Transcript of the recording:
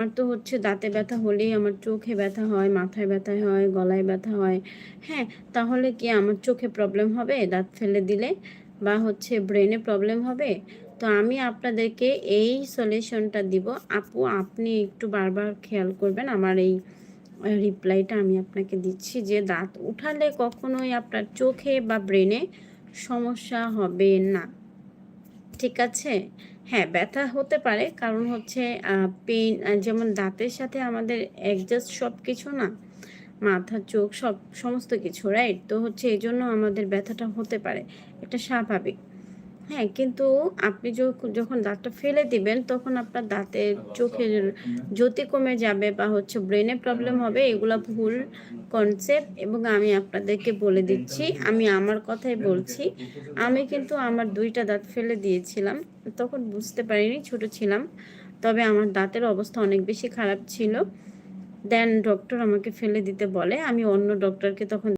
আমার তো হচ্ছে দাঁতে ব্যথা হলেই আমার চোখে ব্যথা হয়, মাথায় ব্যথা হয়, গলায় ব্যথা হয়। হ্যাঁ, তাহলে কি আমার চোখে প্রবলেম হবে দাঁত ফেলে দিলে? বা হচ্ছে ব্রেনে প্রবলেম হবে? তো আমি আপনাদেরকে এই সলিউশনটা দিব। আপু আপনি একটু বারবার খেয়াল করবেন আমার এই রিপ্লাইটা আমি আপনাকে দিচ্ছি যে দাঁত উঠালে কখনোই আপনার চোখে বা ব্রেনে সমস্যা হবে না। ঠিক আছে? হ্যাঁ, ব্যথা হতে পারে। কারণ হচ্ছে পেইন যেমন দাঁতের সাথে আমাদের অ্যাডজাস্ট সবকিছু না? মাথা, চোখ সমস্ত কিছু, রাইট? তো হচ্ছে এজন্য আমাদের ব্যথাটা হতে পারে। এটা স্বাভাবিক। হ্যাঁ, কিন্তু আপনি যখন দাঁতটা ফেলে দিবেন, তখন আপনার দাঁতের, চোখের জ্যোতি কমে যাবে বা হচ্ছে ব্রেনে প্রবলেম হবে, এগুলা ভুল কনসেপ্ট এবং আমি আপনাদেরকে বলে দিচ্ছি, আমি আমার কথাই বলছি। আমি কিন্তু আমার ২ টা দাঁত ফেলে দিয়েছিলাম। তখন বুঝতে পারিনি, ছোট ছিলাম। তবে আমার দাঁতের অবস্থা অনেক বেশি খারাপ ছিল। দেন ডক্টর আমাকে ফেলে দিতে বলে। আমি অন্য ডক্টরকে তখন